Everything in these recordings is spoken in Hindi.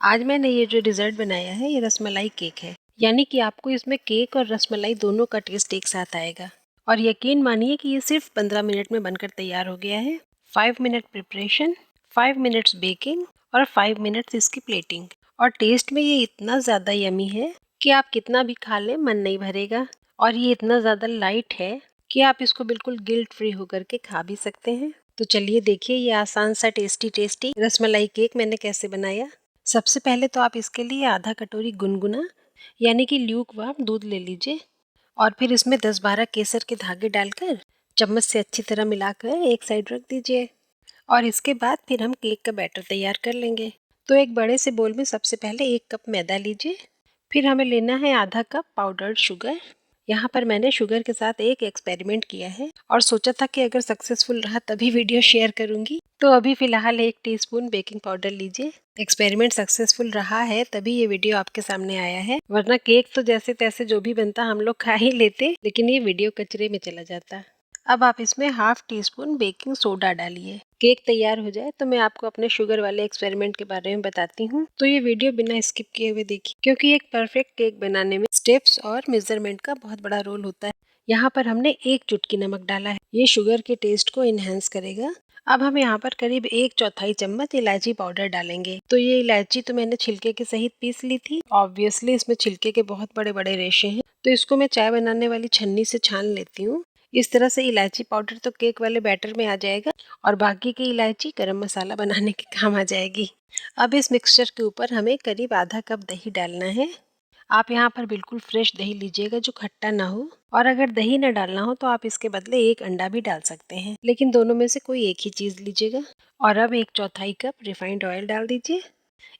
आज मैंने ये जो डिज़र्ट बनाया है ये रसमलाई केक है। यानी कि आपको इसमें केक और रसमलाई दोनों का टेस्ट एक साथ आएगा। और यकीन मानिए कि ये सिर्फ 15 मिनट में बनकर तैयार हो गया है। 5 मिनट प्रिपरेशन, 5 मिनट्स बेकिंग और 5 मिनट्स इसकी प्लेटिंग। और टेस्ट में ये इतना ज़्यादा यमी है कि आप कितना भी खा लें मन नहीं भरेगा। और ये इतना ज़्यादा लाइट है कि आप इसको बिल्कुल गिल्ट फ्री होकर के खा भी सकते हैं। तो चलिए देखिए ये आसान सा टेस्टी रसमलाई केक मैंने कैसे बनाया। सबसे पहले तो आप इसके लिए आधा कटोरी गुनगुना यानी कि ल्यूक वार्म दूध ले लीजिए और फिर इसमें 10-12 केसर के धागे डालकर चम्मच से अच्छी तरह मिलाकर एक साइड रख दीजिए। और इसके बाद फिर हम केक का बैटर तैयार कर लेंगे। तो एक बड़े से बोल में सबसे पहले 1 कप मैदा लीजिए। फिर हमें लेना है आधा कप पाउडर्ड शुगर। यहाँ पर मैंने शुगर के साथ एक एक्सपेरिमेंट किया है और सोचा था कि अगर सक्सेसफुल रहा तभी वीडियो शेयर करूंगी। तो अभी फिलहाल 1 टीस्पून बेकिंग पाउडर लीजिए। एक्सपेरिमेंट सक्सेसफुल रहा है तभी ये वीडियो आपके सामने आया है, वरना केक तो जैसे तैसे जो भी बनता हम लोग खा ही लेते, लेकिन ये वीडियो कचरे में चला जाता। अब आप इसमें half tea spoon baking soda डालिए। केक तैयार हो जाए तो मैं आपको अपने शुगर वाले एक्सपेरिमेंट के बारे में बताती हूँ। तो ये वीडियो बिना स्किप किए हुए देखिए, क्योंकि एक परफेक्ट केक बनाने में स्टेप्स और मेजरमेंट का बहुत बड़ा रोल होता है। यहाँ पर हमने 1 चुटकी नमक डाला है, ये शुगर के टेस्ट को इनहेंस करेगा। अब हम यहाँ पर करीब 1/4 चम्मच इलायची पाउडर डालेंगे। तो ये इलायची तो मैंने छिलके के सहित पीस ली थी। ऑब्वियसली इसमें छिलके के बहुत बड़े बड़े रेशे हैं, तो इसको मैं चाय बनाने वाली छन्नी से छान लेती हूँ। इस तरह से इलायची पाउडर तो केक वाले बैटर में आ जाएगा और बाकी की इलायची गरम मसाला बनाने के काम आ जाएगी। अब इस मिक्सचर के ऊपर हमें करीब आधा कप दही डालना है। आप यहाँ पर बिल्कुल फ्रेश दही लीजिएगा जो खट्टा ना हो, और अगर दही न डालना हो तो आप इसके बदले 1 अंडा भी डाल सकते हैं, लेकिन दोनों में से कोई एक ही चीज़ लीजिएगा। और अब 1/4 कप रिफाइंड ऑयल डाल दीजिए।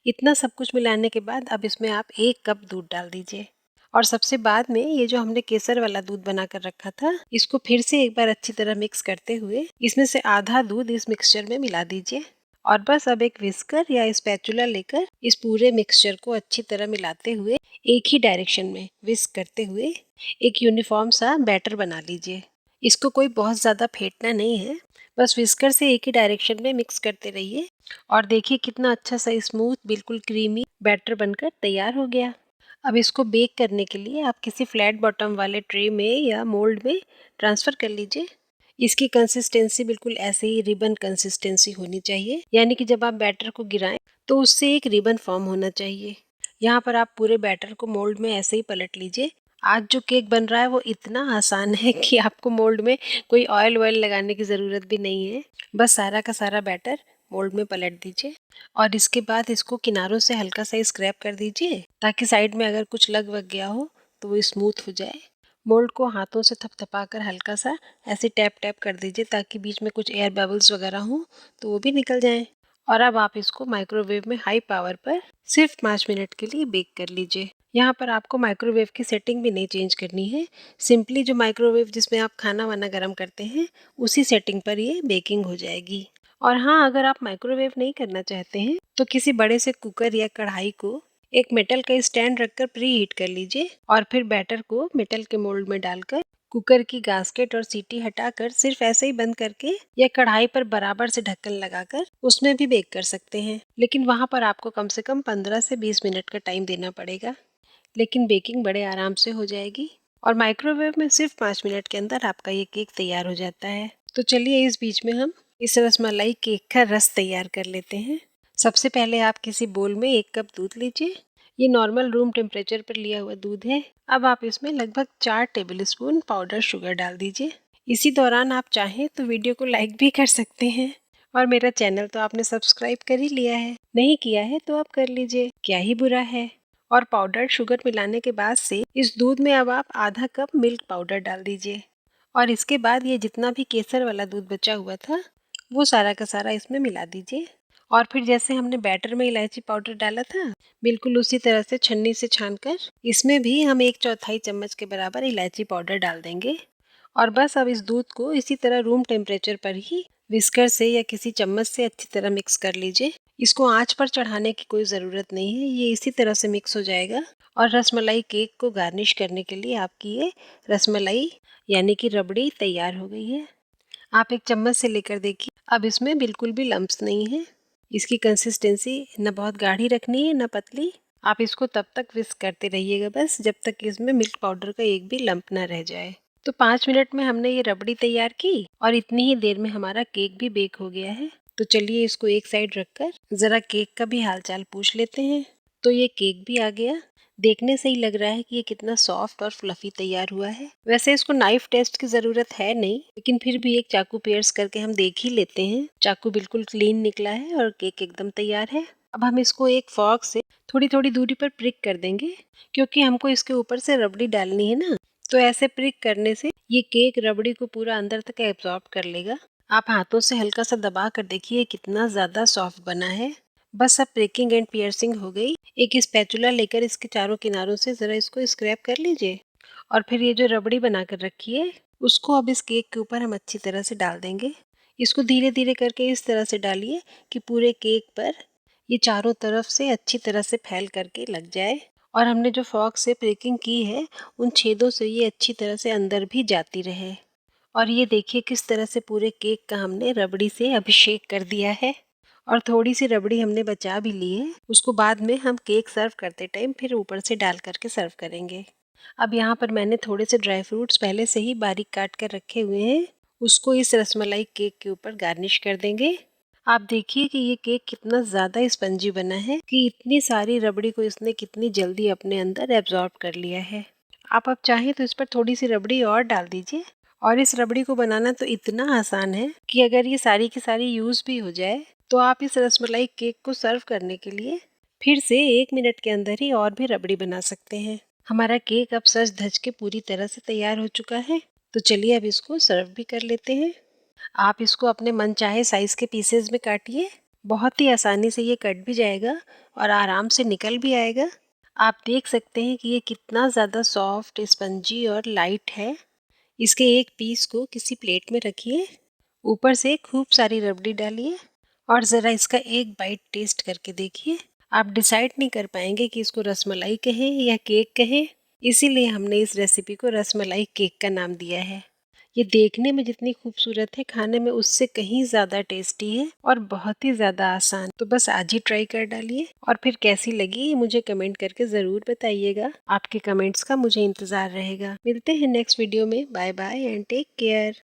इतना सब कुछ मिलाने के बाद अब इसमें आप 1 कप दूध डाल दीजिए। और सबसे बाद में ये जो हमने केसर वाला दूध बना कर रखा था, इसको फिर से एक बार अच्छी तरह मिक्स करते हुए इसमें से आधा दूध इस मिक्सचर में मिला दीजिए। और बस अब एक विस्कर या स्पैचुला लेकर इस पूरे मिक्सचर को अच्छी तरह मिलाते हुए एक ही डायरेक्शन में विस्क करते हुए एक यूनिफॉर्म सा बैटर बना लीजिए। इसको कोई बहुत ज़्यादा फेंटना नहीं है, बस विस्कर से एक ही डायरेक्शन में मिक्स करते रहिए। और देखिए कितना अच्छा सा स्मूथ बिल्कुल क्रीमी बैटर बनकर तैयार हो गया। अब इसको बेक करने के लिए आप किसी फ्लैट बॉटम वाले ट्रे में या मोल्ड में ट्रांसफ़र कर लीजिए। इसकी कंसिस्टेंसी बिल्कुल ऐसे ही रिबन कंसिस्टेंसी होनी चाहिए, यानी कि जब आप बैटर को गिराएं तो उससे एक रिबन फॉर्म होना चाहिए। यहाँ पर आप पूरे बैटर को मोल्ड में ऐसे ही पलट लीजिए। आज जो केक बन रहा है वो इतना आसान है कि आपको मोल्ड में कोई ऑयल वॉयल लगाने की ज़रूरत भी नहीं है। बस सारा का सारा बैटर मोल्ड में पलट दीजिए और इसके बाद इसको किनारों से हल्का सा स्क्रैप कर दीजिए, ताकि साइड में अगर कुछ लग वग गया हो तो वो स्मूथ हो जाए। मोल्ड को हाथों से थपथपाकर हल्का सा ऐसे टैप टैप कर दीजिए, ताकि बीच में कुछ एयर बबल्स वगैरह हो तो वो भी निकल जाएं। और अब आप इसको माइक्रोवेव में हाई पावर पर सिर्फ 5 मिनट के लिए बेक कर लीजिए। यहाँ पर आपको माइक्रोवेव की सेटिंग भी नहीं चेंज करनी है, सिंपली जो माइक्रोवेव जिसमें आप खाना वाना गर्म करते हैं उसी सेटिंग पर ये बेकिंग हो जाएगी। और हाँ, अगर आप माइक्रोवेव नहीं करना चाहते हैं तो किसी बड़े से कुकर या कढ़ाई को एक मेटल का स्टैंड रखकर प्री हीट कर लीजिए और फिर बैटर को मेटल के मोल्ड में डालकर कुकर की गास्केट और सीटी हटाकर सिर्फ ऐसे ही बंद करके या कढ़ाई पर बराबर से ढक्कन लगाकर उसमें भी बेक कर सकते हैं। लेकिन वहाँ पर आपको कम से कम 15 से 20 मिनट का टाइम देना पड़ेगा, लेकिन बेकिंग बड़े आराम से हो जाएगी। और माइक्रोवेव में सिर्फ 5 मिनट के अंदर आपका ये केक तैयार हो जाता है। तो चलिए इस बीच में हम इस रसमलाई केक का रस तैयार कर लेते हैं। सबसे पहले आप किसी बोल में 1 कप दूध लीजिए। ये नॉर्मल रूम टेम्परेचर पर लिया हुआ दूध है। अब आप इसमें लगभग 4 टेबलस्पून पाउडर शुगर डाल दीजिए। इसी दौरान आप चाहें तो वीडियो को लाइक भी कर सकते हैं। और मेरा चैनल तो आपने सब्सक्राइब कर ही लिया है, नहीं किया है तो आप कर लीजिए, क्या ही बुरा है। और पाउडर्ड शुगर मिलाने के बाद से इस दूध में अब आप आधा कप मिल्क पाउडर डाल दीजिए। और इसके बाद ये जितना भी केसर वाला दूध बचा हुआ था वो सारा का सारा इसमें मिला दीजिए। और फिर जैसे हमने बैटर में इलायची पाउडर डाला था, बिल्कुल उसी तरह से छन्नी से छानकर इसमें भी हम 1/4 चम्मच के बराबर इलायची पाउडर डाल देंगे। और बस अब इस दूध को इसी तरह रूम टेम्परेचर पर ही विस्कर से या किसी चम्मच से अच्छी तरह मिक्स कर लीजिए। इसको आंच पर चढ़ाने की कोई ज़रूरत नहीं है, ये इसी तरह से मिक्स हो जाएगा। और रसमलाई केक को गार्निश करने के लिए आपकी ये रसमलाई यानी कि रबड़ी तैयार हो गई है। आप एक चम्मच से लेकर देखिए, अब इसमें बिल्कुल भी लम्प्स नहीं है। इसकी कंसिस्टेंसी न बहुत गाढ़ी रखनी है न पतली। आप इसको तब तक विस्क करते रहिएगा बस जब तक इसमें मिल्क पाउडर का एक भी लंप ना रह जाए। तो 5 मिनट में हमने ये रबड़ी तैयार की और इतनी ही देर में हमारा केक भी बेक हो गया है। तो चलिए इसको एक साइड रखकर ज़रा केक का भी हालचाल पूछ लेते हैं। तो ये केक भी आ गया। देखने से ही लग रहा है कि ये कितना सॉफ्ट और फ्लफी तैयार हुआ है। वैसे इसको नाइफ टेस्ट की ज़रूरत है नहीं, लेकिन फिर भी एक चाकू पियर्स करके हम देख ही लेते हैं। चाकू बिल्कुल क्लीन निकला है और केक एकदम तैयार है। अब हम इसको एक फॉर्क से थोड़ी थोड़ी दूरी पर प्रिक कर देंगे, क्योंकि हमको इसके ऊपर से रबड़ी डालनी है ना। तो ऐसे प्रिक करने से ये केक रबड़ी को पूरा अंदर तक एब्जॉर्ब कर लेगा। आप हाथों से हल्का सा दबा कर देखिए कितना ज़्यादा सॉफ्ट बना है। बस अब प्रिकिंग एंड पियर्सिंग हो गई। एक स्पैचुला लेकर इसके चारों किनारों से ज़रा इसको स्क्रैप कर लीजिए और फिर ये जो रबड़ी बना कर रखी है उसको अब इस केक के ऊपर हम अच्छी तरह से डाल देंगे। इसको धीरे धीरे करके इस तरह से डालिए कि पूरे केक पर ये चारों तरफ से अच्छी तरह से फैल करके लग जाए। और हमने जो फॉक से प्रिकिंग की है उन छेदों से ये अच्छी तरह से अंदर भी जाती रहे। और ये देखिए किस तरह से पूरे केक का हमने रबड़ी से अभिषेक कर दिया है। और थोड़ी सी रबड़ी हमने बचा भी ली है, उसको बाद में हम केक सर्व करते टाइम फिर ऊपर से डाल करके सर्व करेंगे। अब यहाँ पर मैंने थोड़े से ड्राई फ्रूट्स पहले से ही बारीक काट कर रखे हुए हैं, उसको इस रसमलाई केक के ऊपर गार्निश कर देंगे। आप देखिए कि ये केक कितना ज़्यादा स्पंजी बना है कि इतनी सारी रबड़ी को इसने कितनी जल्दी अपने अंदर एब्जॉर्ब कर लिया है। आप अब चाहें तो इस पर थोड़ी सी रबड़ी और डाल दीजिए। और इस रबड़ी को बनाना तो इतना आसान है कि अगर ये सारी की सारी यूज़ भी हो जाए तो आप इस रसमलाई केक को सर्व करने के लिए फिर से 1 मिनट के अंदर ही और भी रबड़ी बना सकते हैं। हमारा केक अब सज धज के पूरी तरह से तैयार हो चुका है। तो चलिए अब इसको सर्व भी कर लेते हैं। आप इसको अपने मनचाहे साइज़ के पीसेज में काटिए। बहुत ही आसानी से ये कट भी जाएगा और आराम से निकल भी आएगा। आप देख सकते हैं कि ये कितना ज़्यादा सॉफ्ट, स्पंजी और लाइट है। इसके एक पीस को किसी प्लेट में रखिए, ऊपर से खूब सारी रबड़ी डालिए और ज़रा इसका एक बाइट टेस्ट करके देखिए। आप डिसाइड नहीं कर पाएंगे कि इसको रसमलाई कहें या केक कहें, इसीलिए हमने इस रेसिपी को रसमलाई केक का नाम दिया है। ये देखने में जितनी खूबसूरत है, खाने में उससे कहीं ज़्यादा टेस्टी है और बहुत ही ज़्यादा आसान। तो बस आज ही ट्राई कर डालिए और फिर कैसी लगी ये मुझे कमेंट करके ज़रूर बताइएगा। आपके कमेंट्स का मुझे इंतज़ार रहेगा। मिलते हैं नेक्स्ट वीडियो में। Bye bye and take care.